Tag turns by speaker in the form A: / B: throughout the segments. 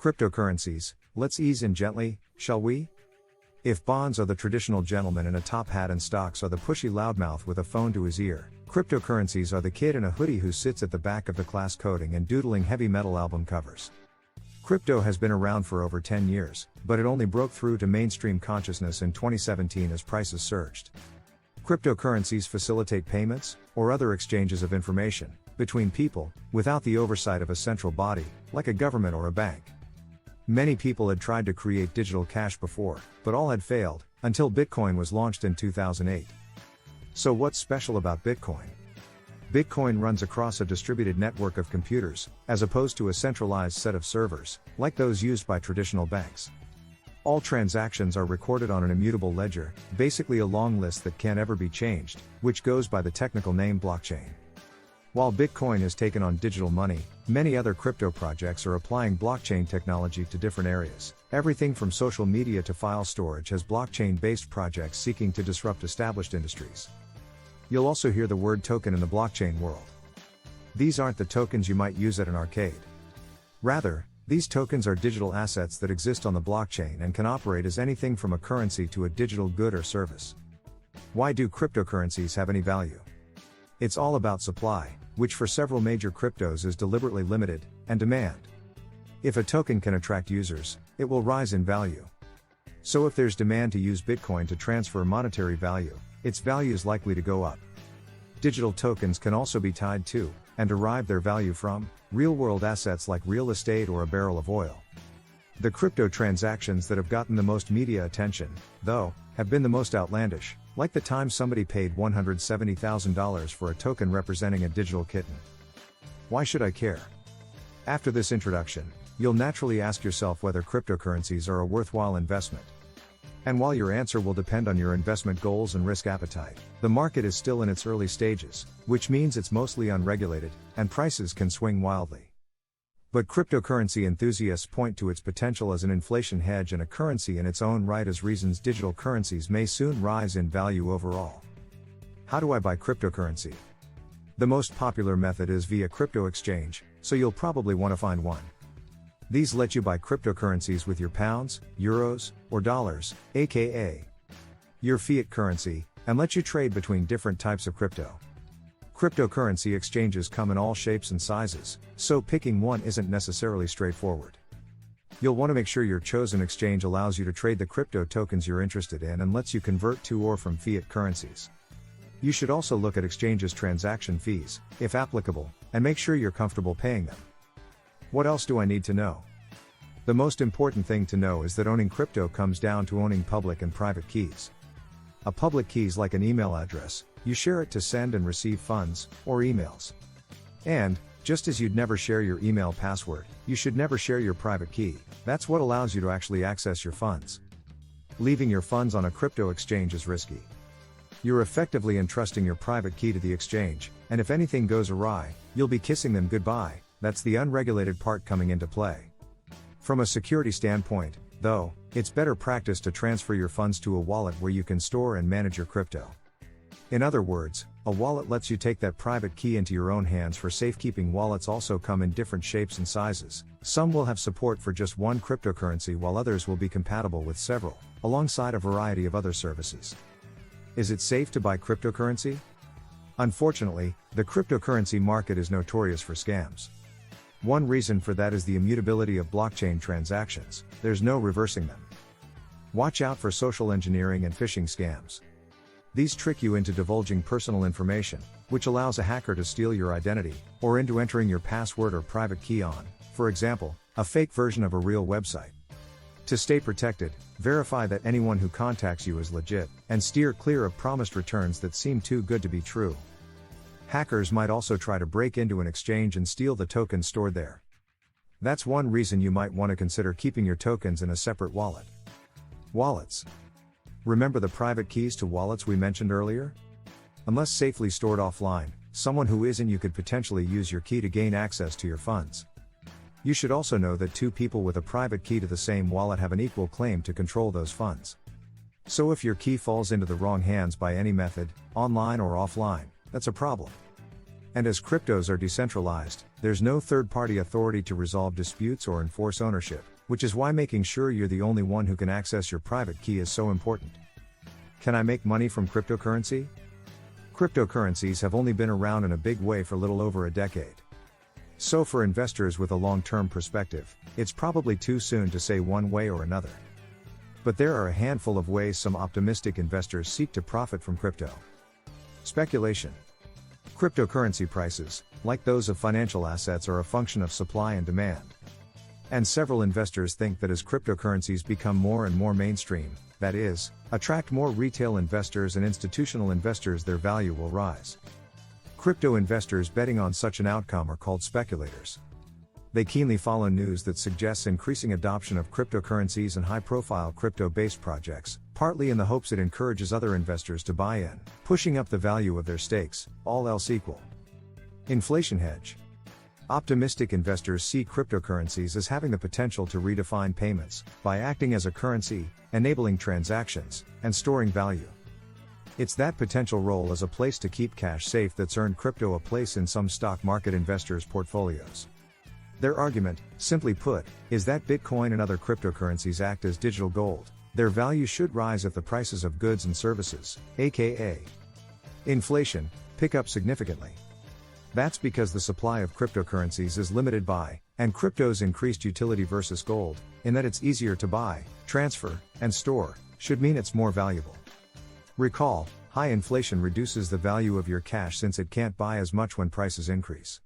A: Cryptocurrencies, let's ease in gently, shall we? If bonds are the traditional gentleman in a top hat and stocks are the pushy loudmouth with a phone to his ear, cryptocurrencies are the kid in a hoodie who sits at the back of the class coding and doodling heavy metal album covers. Crypto has been around for over 10 years, but it only broke through to mainstream consciousness in 2017 as prices surged. Cryptocurrencies facilitate payments, or other exchanges of information, between people, without the oversight of a central body, like a government or a bank. Many people had tried to create digital cash before, but all had failed, until Bitcoin was launched in 2008. So what's special about Bitcoin? Bitcoin runs across a distributed network of computers, as opposed to a centralized set of servers, like those used by traditional banks. All transactions are recorded on an immutable ledger, basically a long list that can't ever be changed, which goes by the technical name blockchain. While Bitcoin has taken on digital money, many other crypto projects are applying blockchain technology to different areas. Everything from social media to file storage has blockchain-based projects seeking to disrupt established industries. You'll also hear the word token in the blockchain world. These aren't the tokens you might use at an arcade. Rather, these tokens are digital assets that exist on the blockchain and can operate as anything from a currency to a digital good or service. Why do cryptocurrencies have any value? It's all about supply, which for several major cryptos is deliberately limited, and demand. If a token can attract users, it will rise in value. So if there's demand to use Bitcoin to transfer monetary value, its value is likely to go up. Digital tokens can also be tied to, and derive their value from, real-world assets like real estate or a barrel of oil. The crypto transactions that have gotten the most media attention, though, have been the most outlandish, like the time somebody paid $170,000 for a token representing a digital kitten. Why should I care? After this introduction, you'll naturally ask yourself whether cryptocurrencies are a worthwhile investment. And while your answer will depend on your investment goals and risk appetite, the market is still in its early stages, which means it's mostly unregulated, and prices can swing wildly. But cryptocurrency enthusiasts point to its potential as an inflation hedge and a currency in its own right as reasons digital currencies may soon rise in value overall. How do I buy cryptocurrency? The most popular method is via crypto exchange, so you'll probably want to find one. These let you buy cryptocurrencies with your pounds, euros, or dollars, aka your fiat currency, and let you trade between different types of crypto. Cryptocurrency exchanges come in all shapes and sizes, so picking one isn't necessarily straightforward. You'll want to make sure your chosen exchange allows you to trade the crypto tokens you're interested in and lets you convert to or from fiat currencies. You should also look at exchanges' transaction fees, if applicable, and make sure you're comfortable paying them. What else do I need to know? The most important thing to know is that owning crypto comes down to owning public and private keys. A public key is like an email address, you share it to send and receive funds, or emails. And, just as you'd never share your email password, you should never share your private key. That's what allows you to actually access your funds. Leaving your funds on a crypto exchange is risky. You're effectively entrusting your private key to the exchange, and if anything goes awry, you'll be kissing them goodbye. That's the unregulated part coming into play. From a security standpoint, though, it's better practice to transfer your funds to a wallet where you can store and manage your crypto. In other words, a wallet lets you take that private key into your own hands for safekeeping. Wallets also come in different shapes and sizes. Some will have support for just one cryptocurrency while others will be compatible with several, alongside a variety of other services. Is it safe to buy cryptocurrency? Unfortunately, the cryptocurrency market is notorious for scams. One reason for that is the immutability of blockchain transactions. There's no reversing them. Watch out for social engineering and phishing scams. These trick you into divulging personal information, which allows a hacker to steal your identity, or into entering your password or private key on, for example, a fake version of a real website. To stay protected, verify that anyone who contacts you is legit, and steer clear of promised returns that seem too good to be true. Hackers might also try to break into an exchange and steal the tokens stored there. That's one reason you might want to consider keeping your tokens in a separate wallet. Wallets. Remember the private keys to wallets we mentioned earlier? Unless safely stored offline, someone who isn't you could potentially use your key to gain access to your funds. You should also know that two people with a private key to the same wallet have an equal claim to control those funds. So if your key falls into the wrong hands by any method, online or offline, that's a problem. And as cryptos are decentralized, there's no third-party authority to resolve disputes or enforce ownership, which is why making sure you're the only one who can access your private key is so important. Can I make money from cryptocurrency? Cryptocurrencies have only been around in a big way for little over a decade. So for investors with a long-term perspective, it's probably too soon to say one way or another. But there are a handful of ways some optimistic investors seek to profit from crypto. Speculation. Cryptocurrency prices, like those of financial assets, are a function of supply and demand. And several investors think that as cryptocurrencies become more and more mainstream, that is, attract more retail investors and institutional investors, their value will rise. Crypto investors betting on such an outcome are called speculators. They keenly follow news that suggests increasing adoption of cryptocurrencies and high-profile crypto-based projects, partly in the hopes it encourages other investors to buy in, pushing up the value of their stakes, all else equal. Inflation hedge. Optimistic investors see cryptocurrencies as having the potential to redefine payments, by acting as a currency, enabling transactions, and storing value. It's that potential role as a place to keep cash safe that's earned crypto a place in some stock market investors' portfolios. Their argument, simply put, is that Bitcoin and other cryptocurrencies act as digital gold. Their value should rise if the prices of goods and services, aka inflation, pick up significantly. That's because the supply of cryptocurrencies is limited by, and crypto's increased utility versus gold, in that it's easier to buy, transfer, and store, should mean it's more valuable. Recall, high inflation reduces the value of your cash since it can't buy as much when prices increase.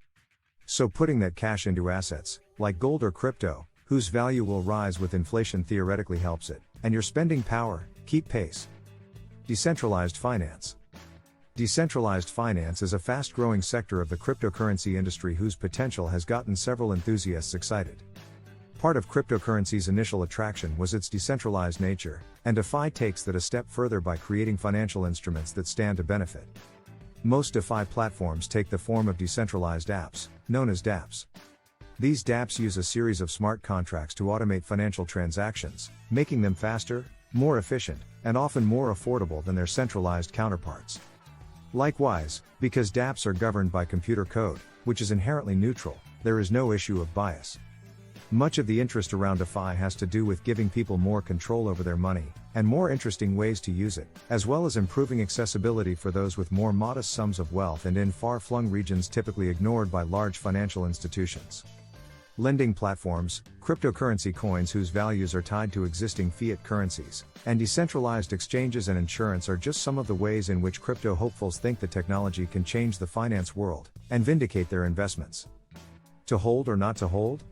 A: So putting that cash into assets, like gold or crypto, whose value will rise with inflation theoretically helps it, and your spending power, keep pace. Decentralized finance. Decentralized finance is a fast-growing sector of the cryptocurrency industry whose potential has gotten several enthusiasts excited. Part of cryptocurrency's initial attraction was its decentralized nature, and DeFi takes that a step further by creating financial instruments that stand to benefit. Most DeFi platforms take the form of decentralized apps, known as dApps. These dApps use a series of smart contracts to automate financial transactions, making them faster, more efficient, and often more affordable than their centralized counterparts. Likewise, because dApps are governed by computer code, which is inherently neutral, there is no issue of bias. Much of the interest around DeFi has to do with giving people more control over their money, and more interesting ways to use it, as well as improving accessibility for those with more modest sums of wealth and in far-flung regions typically ignored by large financial institutions. Lending platforms, cryptocurrency coins whose values are tied to existing fiat currencies, and decentralized exchanges and insurance are just some of the ways in which crypto hopefuls think the technology can change the finance world, and vindicate their investments. To hold or not to hold?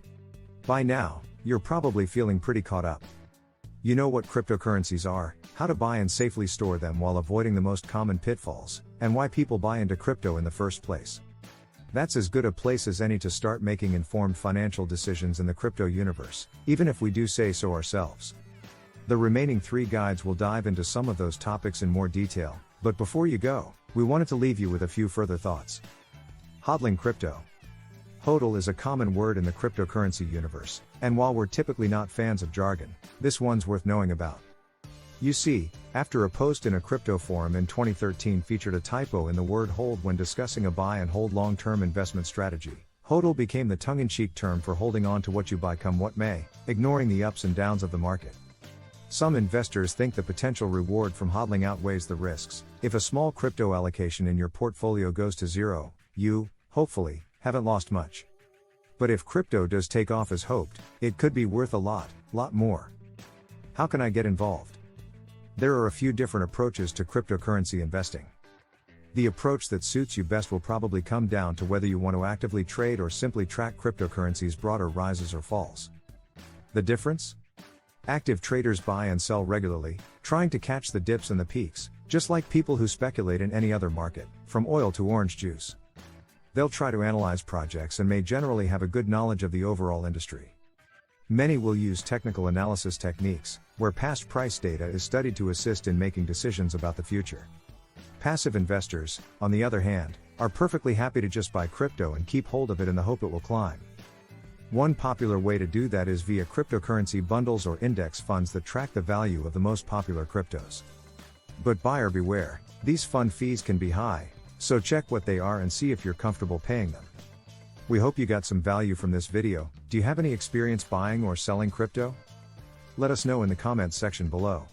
A: By now, you're probably feeling pretty caught up. You know what cryptocurrencies are, how to buy and safely store them while avoiding the most common pitfalls, and why people buy into crypto in the first place. That's as good a place as any to start making informed financial decisions in the crypto universe, even if we do say so ourselves. The remaining 3 guides will dive into some of those topics in more detail, but before you go, we wanted to leave you with a few further thoughts. Hodling crypto. HODL is a common word in the cryptocurrency universe, and while we're typically not fans of jargon, this one's worth knowing about. You see, after a post in a crypto forum in 2013 featured a typo in the word hold when discussing a buy and hold long-term investment strategy, HODL became the tongue-in-cheek term for holding on to what you buy come what may, ignoring the ups and downs of the market. Some investors think the potential reward from hodling outweighs the risks. If a small crypto allocation in your portfolio goes to zero, you, hopefully, haven't lost much. But if crypto does take off as hoped, it could be worth a lot more. How can I get involved? There are a few different approaches to cryptocurrency investing. The approach that suits you best will probably come down to whether you want to actively trade or simply track cryptocurrency's broader rises or falls. The difference? Active traders buy and sell regularly, trying to catch the dips and the peaks, just like people who speculate in any other market, from oil to orange juice. They'll try to analyze projects and may generally have a good knowledge of the overall industry. Many will use technical analysis techniques, where past price data is studied to assist in making decisions about the future. Passive investors, on the other hand, are perfectly happy to just buy crypto and keep hold of it in the hope it will climb. One popular way to do that is via cryptocurrency bundles or index funds that track the value of the most popular cryptos. But buyer beware, these fund fees can be high, so check what they are and see if you're comfortable paying them. We hope you got some value from this video. Do you have any experience buying or selling crypto? Let us know in the comments section below.